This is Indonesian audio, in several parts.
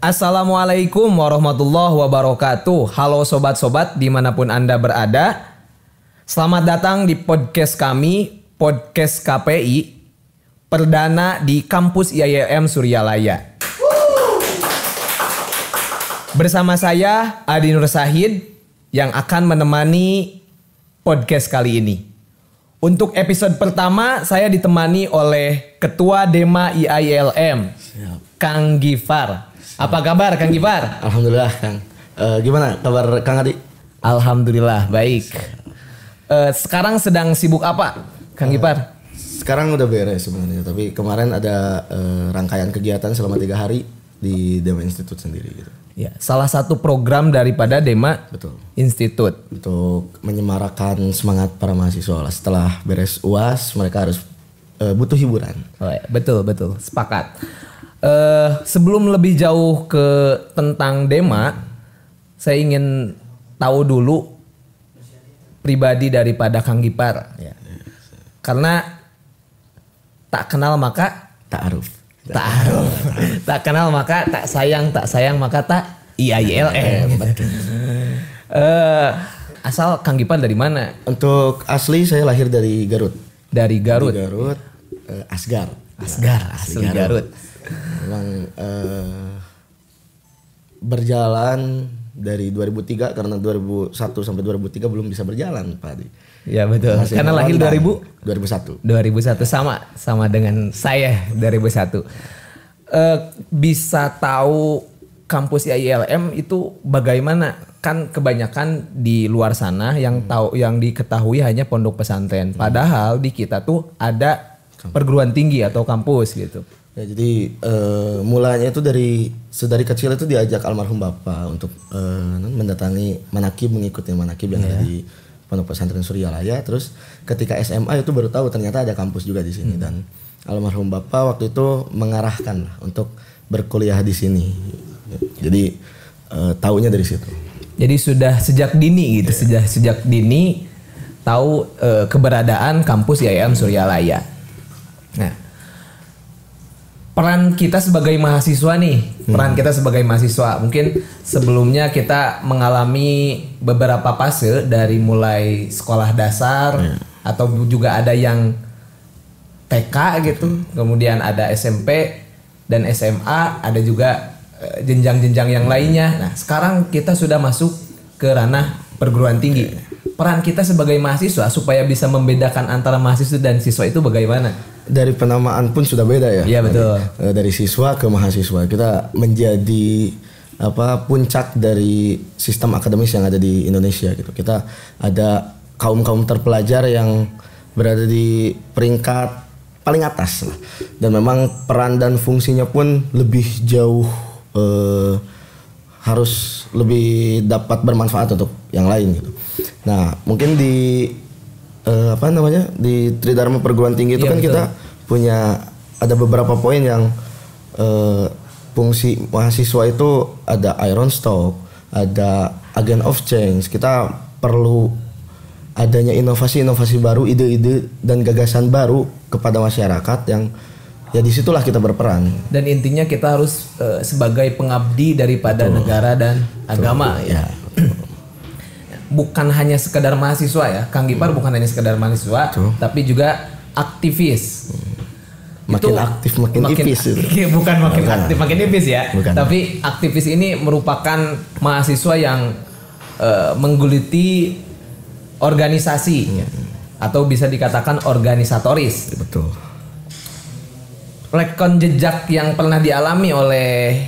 Assalamualaikum warahmatullahi wabarakatuh. Halo sobat-sobat dimanapun Anda berada. Selamat datang di podcast kami, Podcast KPI, perdana di kampus IAIN Suryalaya. Bersama saya Adi Nur Sahid yang akan menemani podcast kali ini. Untuk episode pertama saya ditemani oleh Ketua Dema IAILM, Kang Gifar. Apa kabar Kang Gifar? Alhamdulillah Kang. Gimana kabar Kang Adi? Alhamdulillah baik. Sekarang sedang sibuk apa Kang Gifar? Sekarang udah beres sebenarnya, tapi kemarin ada rangkaian kegiatan selama 3 hari di Dema Institute sendiri gitu. Ya, salah satu program daripada Dema Institute untuk menyemarakan semangat para mahasiswa lah. Setelah beres UAS mereka harus butuh hiburan. Oh, ya. Betul sepakat. Sebelum lebih jauh ke tentang Dema, saya ingin tahu dulu pribadi daripada Kang Gifar. Ya. Karena tak kenal maka ta'aruf. Tak kenal maka tak sayang maka tak IAILM. Asal Kang Gifar dari mana? Untuk asli saya lahir dari Garut. Dari Garut. Asgar. Asli Garut. Memang berjalan dari 2003 karena 2001 sampai 2003 belum bisa berjalan Pak Adi. Ya betul. Karena lahir 2001 sama dengan saya 2001. Bisa tahu kampus IAILM itu bagaimana? Kan kebanyakan di luar sana yang diketahui hanya pondok pesantren. Padahal di kita tuh ada perguruan tinggi atau kampus gitu. Ya, jadi mulanya itu dari kecil itu diajak almarhum bapak untuk mendatangi manakib, mengikuti manakib yang ada di Pondok Pesantren Suryalaya. Terus ketika SMA itu baru tahu ternyata ada kampus juga di sini dan almarhum bapak waktu itu mengarahkan untuk berkuliah di sini. Jadi taunya dari situ. Jadi sudah sejak dini gitu, sejak dini tahu keberadaan kampus IAIN Suryalaya. Nah, peran kita sebagai mahasiswa nih, mungkin sebelumnya kita mengalami beberapa fase dari mulai sekolah dasar atau juga ada yang TK gitu, kemudian ada SMP dan SMA, ada juga jenjang-jenjang yang lainnya. Nah, sekarang kita sudah masuk ke ranah perguruan tinggi. Peran kita sebagai mahasiswa supaya bisa membedakan antara mahasiswa dan siswa itu bagaimana? Dari penamaan pun sudah beda ya. Iya betul. Dari siswa ke mahasiswa kita menjadi puncak dari sistem akademis yang ada di Indonesia gitu. Kita ada kaum terpelajar yang berada di peringkat paling atas lah. Dan memang peran dan fungsinya pun lebih jauh harus lebih dapat bermanfaat untuk yang lain gitu. Nah, mungkin di di Tridharma Perguruan Tinggi itu kan betul. Kita punya ada beberapa poin yang fungsi mahasiswa itu ada iron stock, ada agent of change. Kita perlu adanya inovasi baru, ide-ide dan gagasan baru kepada masyarakat yang ya disitulah kita berperan. Dan intinya kita harus sebagai pengabdi daripada negara dan agama ya. Bukan hanya sekedar mahasiswa ya, Kang Gifar bukan hanya sekedar mahasiswa, tapi juga aktivis. Makin aktif makin ipis itu. Bukan makin aktif makin ipis ya. Bukan. Tapi aktivis ini merupakan mahasiswa yang menggeluti organisasi atau bisa dikatakan organisatoris. Betul. Rekon jejak yang pernah dialami oleh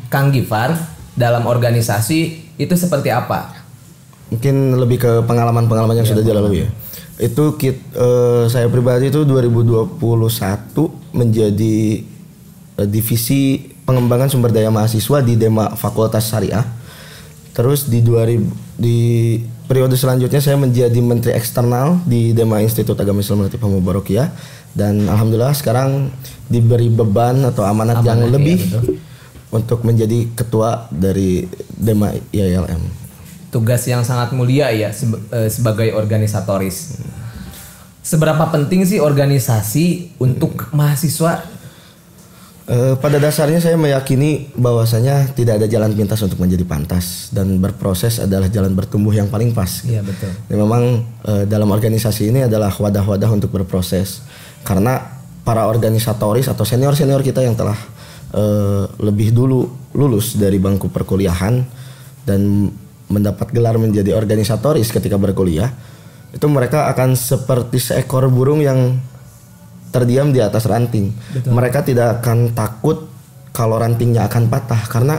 Kang Gifar dalam organisasi itu seperti apa? Mungkin lebih ke pengalaman yang sudah dilalui ya. Itu saya pribadi itu 2021 menjadi divisi pengembangan sumber daya mahasiswa di Dema Fakultas Syariah. Terus di periode selanjutnya saya menjadi menteri eksternal di Dema Institut Agama Islam Latifah Mubarakiyah dan alhamdulillah sekarang diberi beban atau amanat yang lebih untuk menjadi ketua dari Dema IAILM. Tugas yang sangat mulia ya sebagai organisatoris. Seberapa penting sih organisasi untuk mahasiswa? Pada dasarnya saya meyakini bahwasanya tidak ada jalan pintas untuk menjadi pantas dan berproses adalah jalan bertumbuh yang paling pas. Iya betul. Dan memang dalam organisasi ini adalah wadah-wadah untuk berproses karena para organisatoris atau senior-senior kita yang telah lebih dulu lulus dari bangku perkuliahan dan mendapat gelar menjadi organisatoris ketika berkuliah, itu mereka akan seperti seekor burung yang terdiam di atas ranting. Betul. Mereka tidak akan takut kalau rantingnya akan patah karena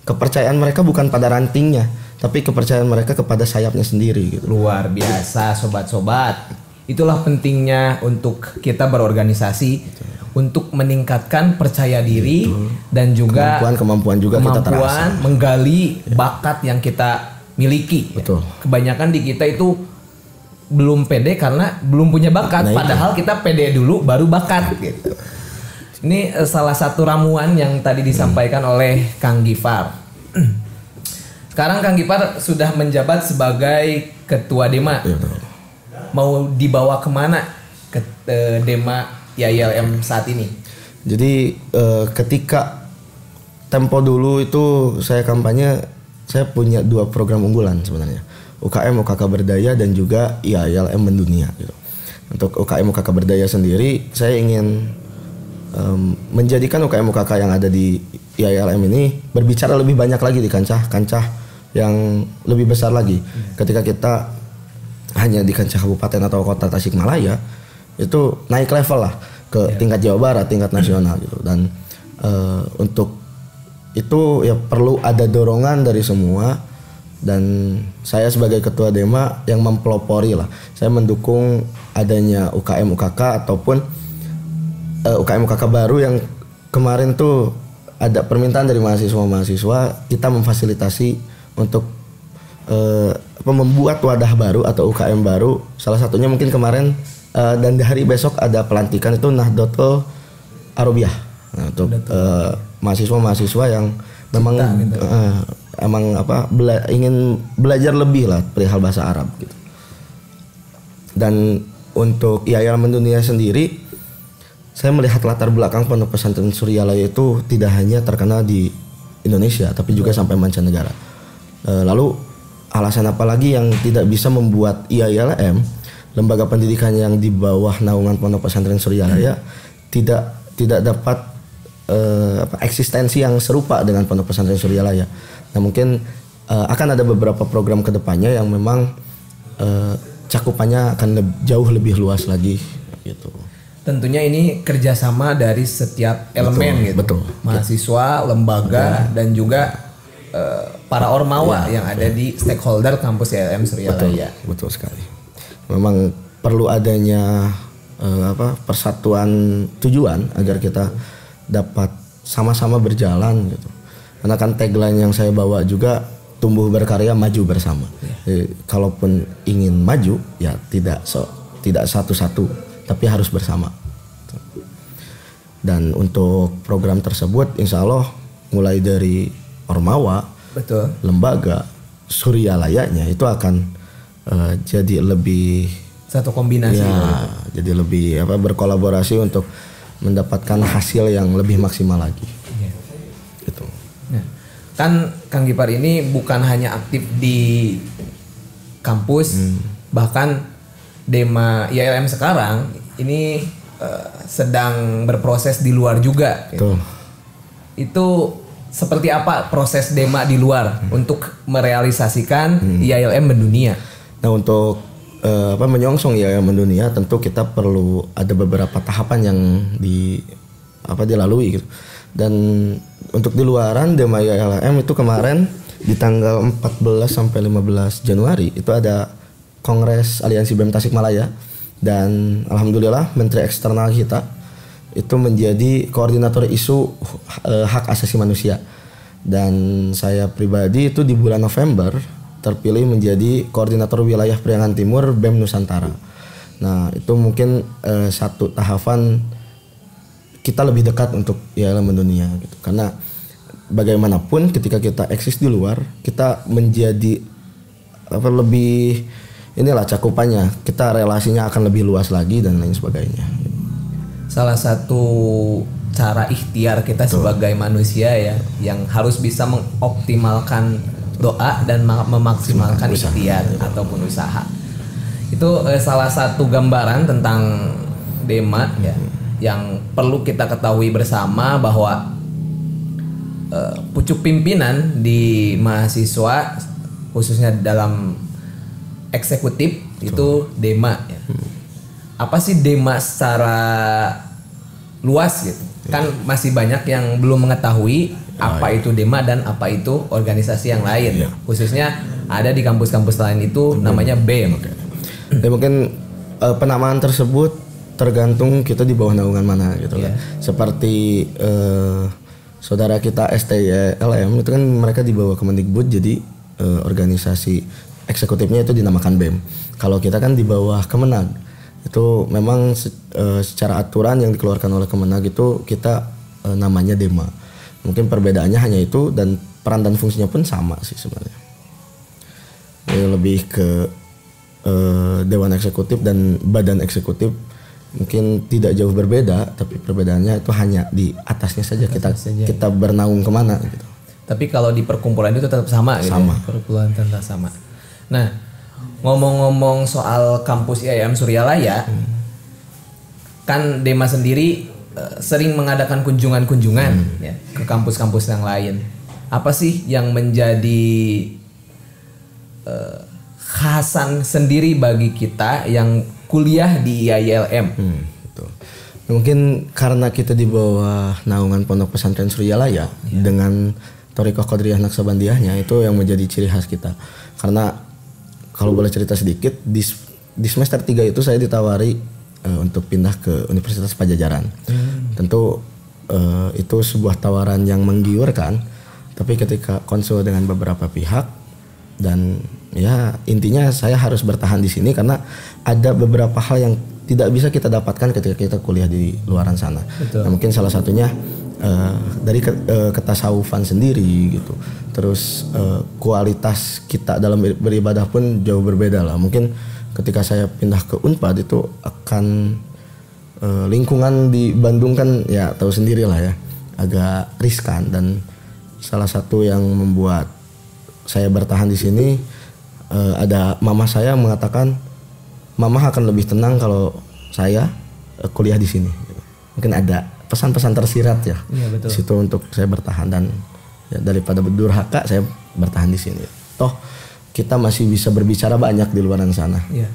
kepercayaan mereka bukan pada rantingnya, tapi kepercayaan mereka kepada sayapnya sendiri gitu. Luar biasa sobat-sobat. Itulah pentingnya untuk kita berorganisasi. Betul. Untuk meningkatkan percaya diri. Betul. Dan juga kemampuan juga kita terasa. Menggali bakat yang kita miliki. Betul. Kebanyakan di kita itu belum pede karena belum punya bakat, padahal kita pede dulu baru bakat gitu. Ini salah satu ramuan yang tadi disampaikan oleh Kang Gifar. Sekarang Kang Gifar sudah menjabat sebagai ketua Dema. Mau dibawa kemana ke Dema IAILM saat ini? Jadi ketika tempo dulu itu saya kampanye, saya punya 2 program unggulan sebenarnya. UKM UKK Berdaya dan juga IAILM Mendunia gitu. Untuk UKM UKK Berdaya sendiri saya ingin menjadikan UKM UKK yang ada di IAILM ini berbicara lebih banyak lagi di kancah-kancah yang lebih besar lagi. Ketika kita hanya di kancah kabupaten atau kota Tasikmalaya, itu naik level lah ke tingkat Jawa Barat, tingkat nasional gitu. Dan untuk itu ya perlu ada dorongan dari semua. Dan saya sebagai ketua Dema yang mempelopori lah, saya mendukung adanya UKM UKK ataupun UKM UKK baru yang kemarin tuh ada permintaan dari mahasiswa kita memfasilitasi untuk membuat wadah baru atau UKM baru. Salah satunya mungkin kemarin dan di hari besok ada pelantikan itu Nahdlatul Arabiyah. Nah, untuk mahasiswa-mahasiswa yang memang gitu. Emang ingin belajar lebih lah perihal bahasa Arab gitu. Dan untuk IAILM Mendunia sendiri, saya melihat latar belakang Pondok Pesantren Suryalaya itu tidak hanya terkenal di Indonesia, tapi juga sampai mancanegara. Lalu alasan apa lagi yang tidak bisa membuat IAILM, lembaga pendidikan yang di bawah naungan Pondok Pesantren Suryalaya, tidak dapat eksistensi yang serupa dengan Pondok Pesantren Suryalaya. Nah mungkin akan ada beberapa program kedepannya yang memang cakupannya akan jauh lebih luas lagi gitu. Tentunya ini kerjasama dari setiap elemen gitu. Betul. Mahasiswa, lembaga dan juga para ormawa yang ada di stakeholder kampus IAILM Suryalaya. Betul sekali. Memang perlu adanya persatuan tujuan agar kita dapat sama-sama berjalan gitu. Karena kan tagline yang saya bawa juga tumbuh berkarya maju bersama. Jadi, kalaupun ingin maju ya tidak satu-satu tapi harus bersama. Dan untuk program tersebut insya Allah mulai dari ormawa, betul, lembaga, Suryalayanya itu akan jadi lebih satu kombinasi. Ya, jadi lebih berkolaborasi untuk mendapatkan hasil yang lebih maksimal lagi. Gitu. Kan Kang Gifar ini bukan hanya aktif di kampus, bahkan Dema IAILM sekarang ini sedang berproses di luar juga. Betul. Itu seperti apa proses Dema di luar untuk merealisasikan IAILM Mendunia? Nah untuk menyongsong IAILM Mendunia tentu kita perlu ada beberapa tahapan yang dilalui gitu. Dan untuk di luaran Dema IAILM itu kemarin di tanggal 14 sampai 15 Januari itu ada Kongres Aliansi BEM Tasikmalaya dan alhamdulillah Menteri Eksternal kita itu menjadi koordinator isu hak asasi manusia. Dan saya pribadi itu di bulan November terpilih menjadi koordinator wilayah Priangan Timur BEM Nusantara. Nah, itu mungkin satu tahapan kita lebih dekat untuk IAILM Mendunia gitu. Karena bagaimanapun ketika kita eksis di luar, kita menjadi lebih cakupannya, kita relasinya akan lebih luas lagi dan lain sebagainya. Salah satu cara ikhtiar kita sebagai manusia ya, yang harus bisa mengoptimalkan doa dan memaksimalkan ikhtiar ataupun usaha. Itu salah satu gambaran tentang Dema ya, yang perlu kita ketahui bersama bahwa pucuk pimpinan di mahasiswa khususnya dalam eksekutif itu Dema ya. Apa sih Dema secara luas gitu? Kan masih banyak yang belum mengetahui apa itu Dema dan apa itu organisasi yang lain. Khususnya ada di kampus-kampus lain itu namanya BEM. Ya mungkin penamaan tersebut tergantung kita di bawah naungan mana gitu kan. Seperti saudara kita STYLM itu kan mereka di bawah Kemendikbud, jadi organisasi eksekutifnya itu dinamakan BEM. Kalau kita kan di bawah Kemenag. Itu memang secara aturan yang dikeluarkan oleh Kemenag itu kita namanya Dema. Mungkin perbedaannya hanya itu, dan peran dan fungsinya pun sama sih sebenarnya. Lebih ke Dewan Eksekutif dan Badan Eksekutif mungkin tidak jauh berbeda, tapi perbedaannya itu hanya di atasnya saja, kita bernaung kemana gitu. Tapi kalau di perkumpulan itu tetap sama gitu. Sama. Ya? Perkumpulan tetap sama. Nah, ngomong-ngomong soal kampus IAIN Suryalaya, kan Dema sendiri sering mengadakan kunjungan-kunjungan ya, ke kampus-kampus yang lain. Apa sih yang menjadi khasan sendiri bagi kita yang kuliah di IAILM? Betul. Mungkin karena kita di bawah naungan Pondok Pesantren Suryalaya dengan Thariqah Qadiriyah Naqsabandiyahnya, itu yang menjadi ciri khas kita. Karena kalau boleh cerita sedikit, di semester 3 itu saya ditawari untuk pindah ke Universitas Pajajaran. Tentu itu sebuah tawaran yang menggiurkan, tapi ketika konsul dengan beberapa pihak, dan ya intinya saya harus bertahan di sini karena ada beberapa hal yang tidak bisa kita dapatkan ketika kita kuliah di luaran sana. Nah, mungkin salah satunya dari ketasawufan sendiri gitu. Terus kualitas kita dalam beribadah pun jauh berbeda lah. Mungkin ketika saya pindah ke Unpad itu akan lingkungan di Bandung kan ya tahu sendiri lah ya, agak riskan, dan salah satu yang membuat saya bertahan di sini ada mama saya mengatakan mama akan lebih tenang kalau saya kuliah di sini. Mungkin ada pesan-pesan tersirat ya, di situ untuk saya bertahan, dan ya, daripada berdurhaka saya bertahan di sini. Toh kita masih bisa berbicara banyak di luaran sana. Ya.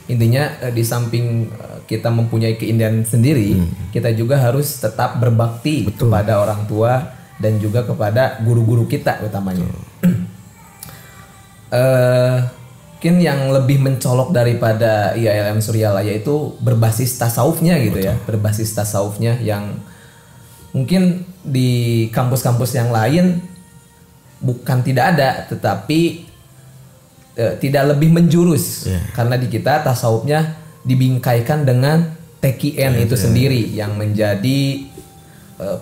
Intinya di samping kita mempunyai keindahan sendiri, kita juga harus tetap berbakti kepada orang tua dan juga kepada guru-guru kita utamanya. Mungkin yang lebih mencolok daripada IAIN Suryalaya itu berbasis tasawufnya gitu ya, berbasis tasawufnya yang mungkin di kampus-kampus yang lain bukan tidak ada, tetapi tidak lebih menjurus, karena di kita tasawufnya dibingkaikan dengan TQN itu sendiri yang menjadi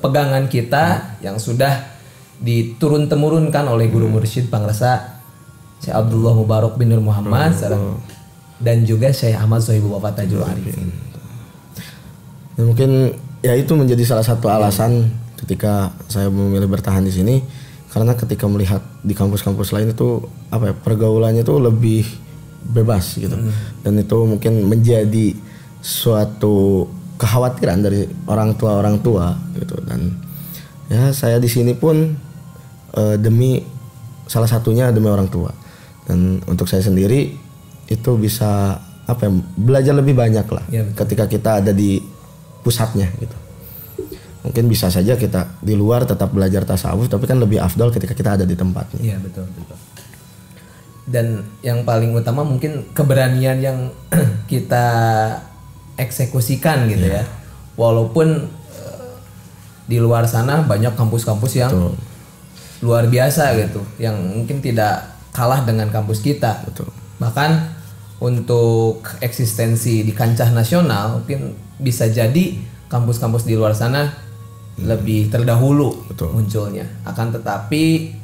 pegangan kita yang sudah diturun-temurunkan oleh guru mursyid Pangresa Syekh Abdullah Mubarak bin Nur Muhammad dan juga Syekh Ahmad Sohibul Wafa Tajul Arifin. Ya, mungkin ya itu menjadi salah satu alasan ketika saya memilih bertahan di sini, karena ketika melihat di kampus-kampus lain itu apa ya, pergaulannya itu lebih bebas gitu. Dan itu mungkin menjadi suatu kekhawatiran dari orang tua gitu. Dan ya saya di sini pun demi salah satunya demi orang tua. Dan untuk saya sendiri itu bisa apa ya, belajar lebih banyak lah ketika kita ada di pusatnya gitu. Mungkin bisa saja kita di luar tetap belajar tasawuf, tapi kan lebih afdal ketika kita ada di tempatnya. Iya, betul. Dan yang paling utama mungkin keberanian yang kita eksekusikan gitu ya. Walaupun di luar sana banyak kampus-kampus yang luar biasa gitu, yang mungkin tidak kalah dengan kampus kita. Bahkan untuk eksistensi di kancah nasional mungkin bisa jadi kampus-kampus di luar sana lebih terdahulu munculnya. Akan tetapi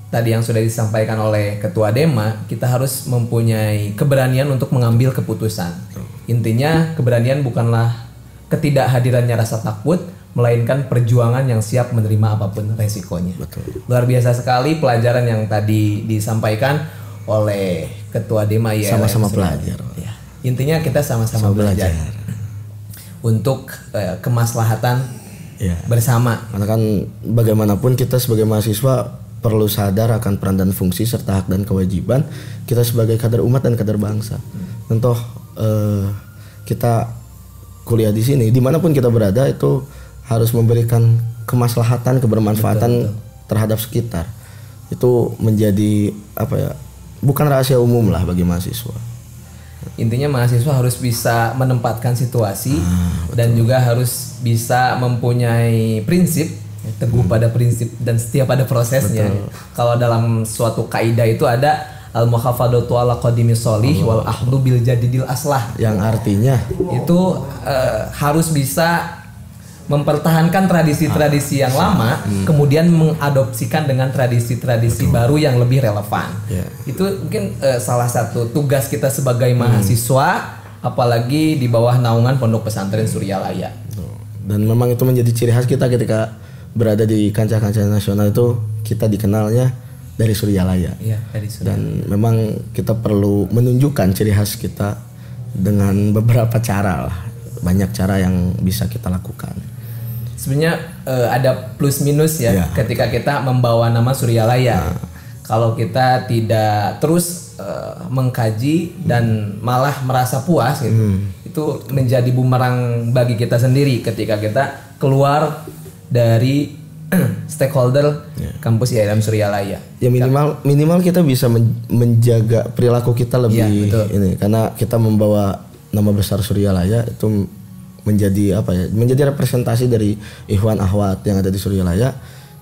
tadi yang sudah disampaikan oleh Ketua Dema, kita harus mempunyai keberanian untuk mengambil keputusan. Intinya keberanian bukanlah ketidakhadirannya rasa takut, melainkan perjuangan yang siap menerima apapun resikonya. Betul. Luar biasa sekali pelajaran yang tadi disampaikan oleh Ketua Dema IALM. Sama-sama belajar. Ya. Intinya kita sama-sama belajar untuk kemaslahatan bersama. Karena kan bagaimanapun kita sebagai mahasiswa perlu sadar akan peran dan fungsi serta hak dan kewajiban kita sebagai kader umat dan kader bangsa. Contoh kita kuliah di sini, dimanapun kita berada itu harus memberikan kemaslahatan, kebermanfaatan terhadap sekitar. Itu menjadi bukan rahasia umum lah bagi mahasiswa. Intinya mahasiswa harus bisa menempatkan situasi dan juga harus bisa mempunyai prinsip, teguh pada prinsip dan setia pada prosesnya. Kalau dalam suatu kaidah itu ada al-muhafadatu ala qadimi sholih wal ahdu bil jadidil aslah, yang artinya itu harus bisa mempertahankan tradisi-tradisi yang lama, kemudian mengadopsikan dengan tradisi-tradisi baru yang lebih relevan. Itu mungkin salah satu tugas kita sebagai mahasiswa, apalagi di bawah naungan Pondok Pesantren Suryalaya. Dan memang itu menjadi ciri khas kita ketika berada di kancah-kancah nasional, itu kita dikenalnya dari Suryalaya. Dari Suryalaya. Dan memang kita perlu menunjukkan ciri khas kita dengan beberapa cara lah. Banyak cara yang bisa kita lakukan. Sebenarnya ada plus minus ketika kita membawa nama Suryalaya. Kalau kita tidak terus mengkaji dan malah merasa puas gitu, itu menjadi bumerang bagi kita sendiri ketika kita keluar dari stakeholder kampus IALM Suryalaya. Ya minimal kita bisa menjaga perilaku kita lebih ini, karena kita membawa nama besar Suryalaya itu menjadi menjadi representasi dari ikhwan akhwat yang ada di Suryalaya.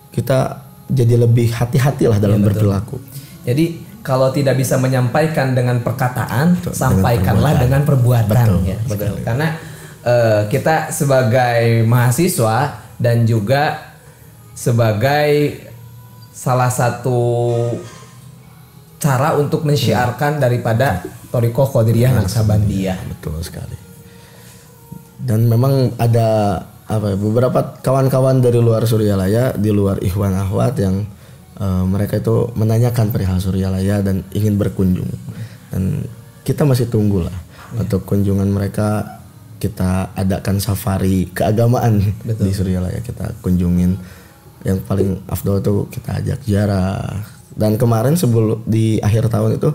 Kita jadi lebih hati-hati lah dalam berperilaku. Jadi kalau tidak bisa menyampaikan dengan perkataan, sampaikanlah dengan perbuatan. Betul. Karena kita sebagai mahasiswa dan juga sebagai salah satu cara untuk mensyiarkan daripada Thariqah Qadiriyah Naqsabandiyah. Betul sekali. Dan memang ada beberapa kawan-kawan dari luar Suryalaya, di luar ikhwan akhwat yang mereka itu menanyakan perihal Suryalaya dan ingin berkunjung. Dan kita masih tunggu lah untuk kunjungan mereka. Kita adakan safari keagamaan di Suryalaya, kita kunjungin. Yang paling afdol itu kita ajak ziarah. Dan kemarin sebelum di akhir tahun itu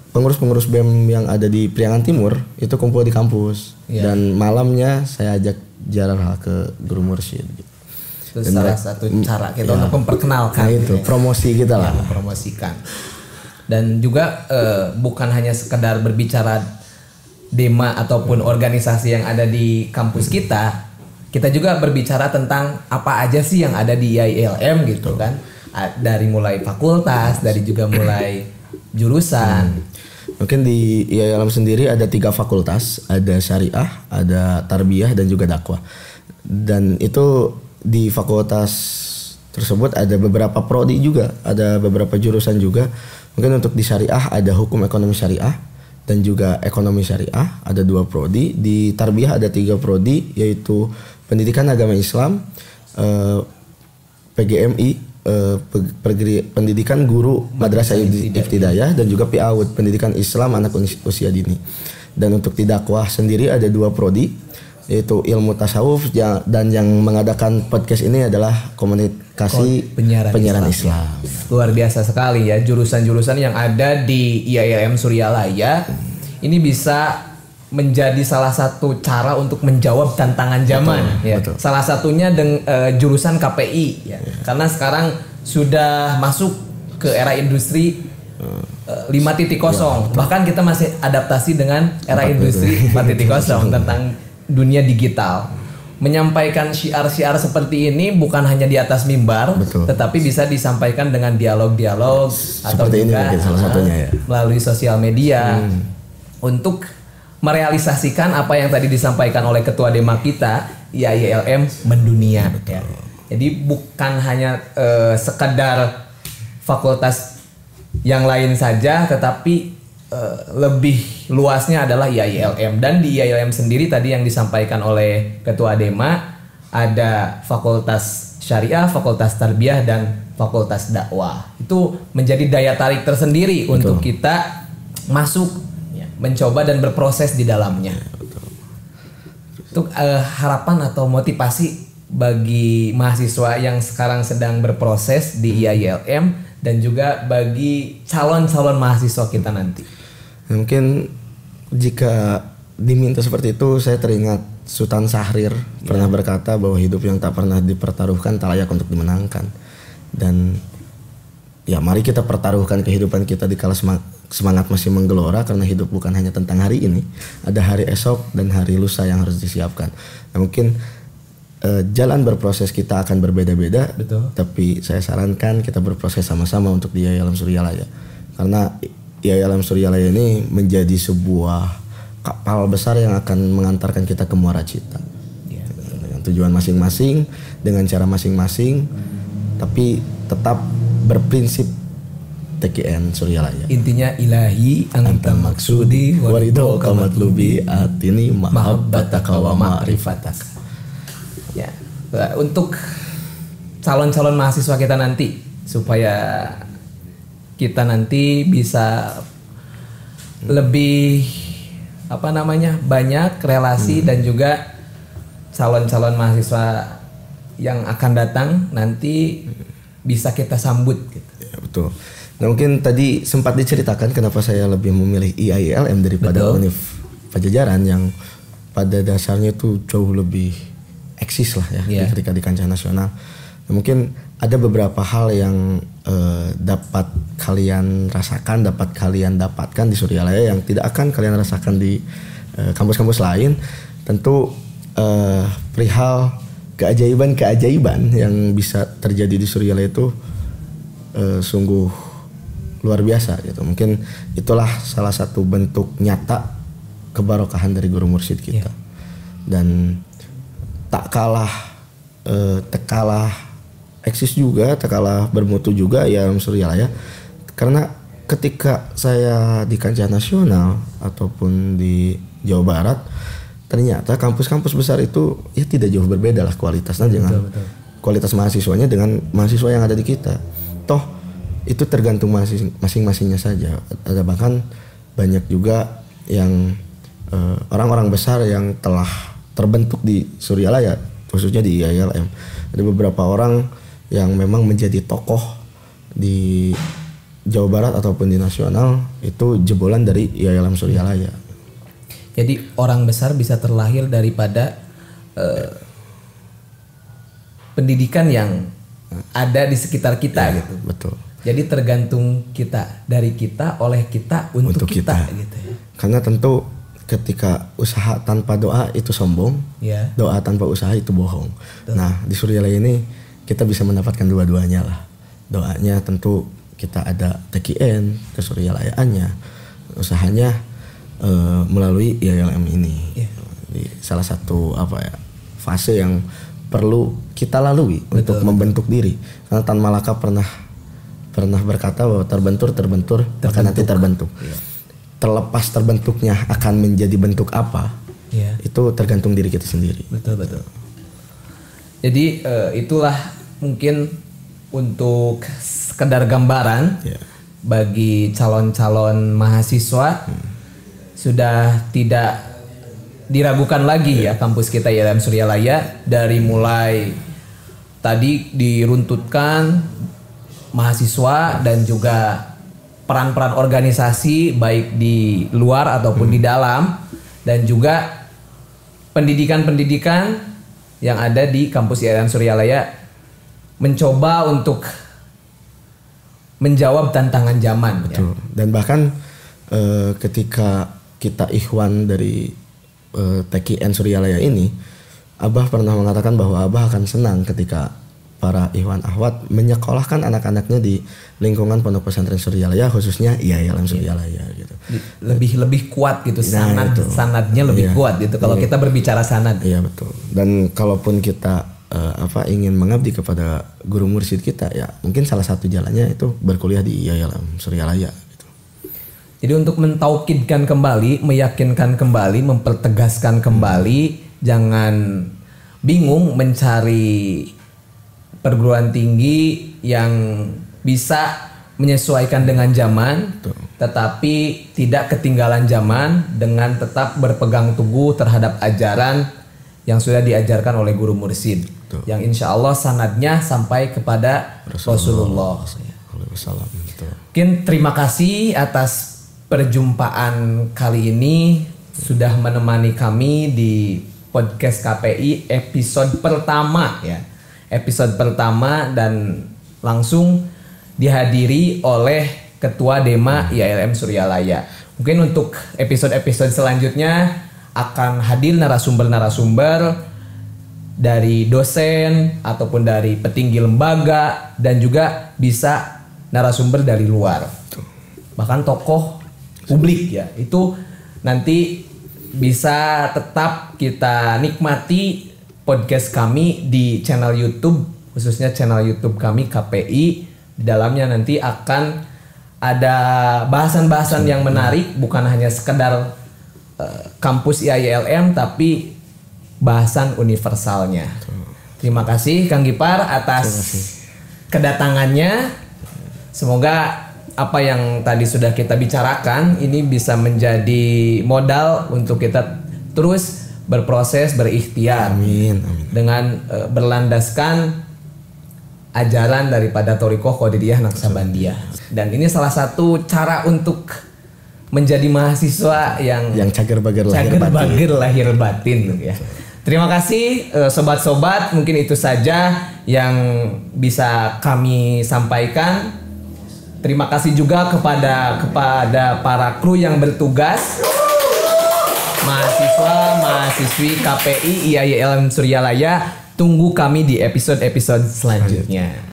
pengurus-pengurus BEM yang ada di Priangan Timur itu kumpul di kampus. Dan malamnya saya ajak ziarah ke Guru Mursyid gitu. Itu salah satu cara kita untuk memperkenalkan. Nah itu promosi kita lah. Mempromosikan. Dan juga bukan hanya sekedar berbicara Dema ataupun organisasi yang ada di kampus kita juga berbicara tentang apa aja sih yang ada di IALM gitu kan. Dari mulai fakultas, dari juga mulai jurusan. Mungkin di IALM sendiri ada 3 fakultas, ada syariah, ada tarbiyah dan juga dakwah. Dan itu di fakultas tersebut ada beberapa prodi juga, ada beberapa jurusan juga. Mungkin untuk di syariah ada hukum ekonomi syariah dan juga ekonomi syariah, ada 2 prodi. Di tarbiyah ada 3 prodi, yaitu pendidikan agama Islam, PGMI, pendidikan guru madrasah ibtidaiyah, dan juga PAUD, pendidikan Islam anak usia dini. Dan untuk di dakwah sendiri ada 2 prodi, yaitu ilmu tasawuf, dan yang mengadakan podcast ini adalah komunikasi penyiaran Islam. Luar biasa sekali ya, jurusan-jurusan yang ada di IALM Suryalaya ini bisa menjadi salah satu cara untuk menjawab tantangan zaman. Betul. Salah satunya jurusan KPI ya. Karena sekarang sudah masuk ke era industri 5.0. Bahkan kita masih adaptasi dengan era industri 4.0 tentang dunia digital. Menyampaikan syiar-syiar seperti ini bukan hanya di atas mimbar, tetapi bisa disampaikan dengan dialog-dialog atau juga salah satunya melalui sosial media untuk merealisasikan apa yang tadi disampaikan oleh Ketua Dema kita, IALM mendunia. Ya. Jadi bukan hanya sekedar fakultas yang lain saja, tetapi lebih luasnya adalah IAILM, dan di IAILM sendiri tadi yang disampaikan oleh Ketua Dema ada Fakultas Syariah, Fakultas Tarbiyah, dan Fakultas Dakwah. Itu menjadi daya tarik tersendiri untuk kita masuk, mencoba dan berproses di dalamnya. Untuk harapan atau motivasi bagi mahasiswa yang sekarang sedang berproses di IAILM dan juga bagi calon-calon mahasiswa kita nanti. Mungkin jika diminta seperti itu, saya teringat Sultan Syahrir pernah berkata bahwa hidup yang tak pernah dipertaruhkan tak layak untuk dimenangkan. Dan ya mari kita pertaruhkan kehidupan kita di kala semangat masih menggelora, karena hidup bukan hanya tentang hari ini, ada hari esok dan hari lusa yang harus disiapkan. Nah, mungkin jalan berproses kita akan berbeda-beda, tapi saya sarankan kita berproses sama-sama untuk di IAILM Suryalaya, karena IAILM Suryalaya ini menjadi sebuah kapal besar yang akan mengantarkan kita ke muara cita, dengan tujuan masing-masing, dengan cara masing-masing, tapi tetap berprinsip TKN Suryalaya. Intinya ilahi anta maksudi warido kamatlubi atini mahabbataka wa ma'rifataka. Ya, untuk calon-calon mahasiswa kita nanti, supaya kita nanti bisa lebih banyak relasi dan juga calon-calon mahasiswa yang akan datang nanti bisa kita sambut gitu. Ya, betul. Nah, mungkin tadi sempat diceritakan kenapa saya lebih memilih IAILM daripada Univ Pajajaran yang pada dasarnya itu jauh lebih eksis lah ya ketika di kancah nasional. Nah, mungkin ada beberapa hal yang dapat kalian rasakan, dapat kalian dapatkan di Suryalaya yang tidak akan kalian rasakan di kampus-kampus lain. Tentu perihal keajaiban-keajaiban yang bisa terjadi di Suryalaya itu sungguh luar biasa gitu. Mungkin itulah salah satu bentuk nyata kebarokahan dari guru mursyid kita. Dan tak kalah eksis juga, tak kalah bermutu juga IAILM Suryalaya, karena ketika saya di kancah nasional ataupun di Jawa Barat, ternyata kampus-kampus besar itu ya tidak jauh berbeda lah kualitasnya dengan kualitas mahasiswanya dengan mahasiswa yang ada di kita. Toh itu tergantung masing-masingnya saja. Ada bahkan banyak juga yang orang-orang besar yang telah terbentuk di Suryalaya, khususnya di IAILM. Ada beberapa orang yang memang menjadi tokoh di Jawa Barat ataupun di nasional, itu jebolan dari IAILM Suryalaya. Jadi orang besar bisa terlahir daripada pendidikan yang ada di sekitar kita gitu. Betul. Jadi tergantung kita, dari kita, oleh kita, untuk kita gitu ya. Karena tentu ketika usaha tanpa doa itu sombong, doa tanpa usaha itu bohong. Nah, di Suryalaya ini kita bisa mendapatkan dua-duanya lah. Doanya tentu kita ada TKN kesuryalayaannya, usahanya melalui IAILM ini. Di salah satu fase yang perlu kita lalui untuk membentuk diri. Karena Tan Malaka pernah berkata bahwa terbentur maka nanti terbentuk. Terlepas terbentuknya akan menjadi bentuk apa, itu tergantung diri kita sendiri. Betul. Jadi itulah mungkin untuk sekedar gambaran bagi calon-calon mahasiswa, sudah tidak diragukan lagi ya kampus kita IAILM Suryalaya. Dari mulai tadi diruntutkan mahasiswa dan juga peran-peran organisasi baik di luar ataupun di dalam, dan juga pendidikan-pendidikan yang ada di kampus IAILM Suryalaya mencoba untuk menjawab tantangan zaman. Betul. Dan bahkan ketika kita ikhwan dari TKN Suryalaya ini, Abah pernah mengatakan bahwa Abah akan senang ketika para ikhwan akhwat menyekolahkan anak-anaknya di lingkungan Pondok Pesantren Suryalaya, khususnya IAILM Suryalaya gitu. Lebih kuat gitu, sanadnya lebih kuat gitu kalau kita berbicara sanad. Iya, betul. Dan kalaupun kita ingin mengabdi kepada guru mursyid kita, ya mungkin salah satu jalannya itu berkuliah di IAILM Suryalaya gitu. Jadi untuk mentaukidkan kembali, meyakinkan kembali, mempertegaskan kembali, jangan bingung mencari perguruan tinggi yang bisa menyesuaikan dengan zaman, tetapi tidak ketinggalan zaman dengan tetap berpegang teguh terhadap ajaran yang sudah diajarkan oleh guru mursyid, yang insya Allah sanadnya sampai kepada Rasulullah. Mungkin terima kasih atas perjumpaan kali ini sudah menemani kami di podcast KPI episode pertama ya. Episode pertama dan langsung dihadiri oleh Ketua Dema IAILM Suryalaya. Mungkin untuk episode-episode selanjutnya akan hadir narasumber-narasumber dari dosen ataupun dari petinggi lembaga dan juga bisa narasumber dari luar. Bahkan tokoh publik ya, itu nanti bisa tetap kita nikmati podcast kami di channel YouTube, khususnya channel YouTube kami KPI. Di dalamnya nanti akan ada bahasan-bahasan yang menarik, bukan hanya sekedar kampus IAILM tapi bahasan universalnya. Terima kasih Kang Gipar atas kedatangannya. Semoga apa yang tadi sudah kita bicarakan ini bisa menjadi modal untuk kita terus berproses, berikhtiar. Amin. Dengan berlandaskan ajaran daripada Thoriqoh Qadiriyah Naqsabandiyah. Dan ini salah satu cara untuk menjadi mahasiswa yang cager-bager lahir batin ya. Terima kasih sobat-sobat, mungkin itu saja yang bisa kami sampaikan. Terima kasih juga kepada para kru yang bertugas, mahasiswa-mahasiswi KPI IAILM Suryalaya. Tunggu kami di episode-episode selanjutnya.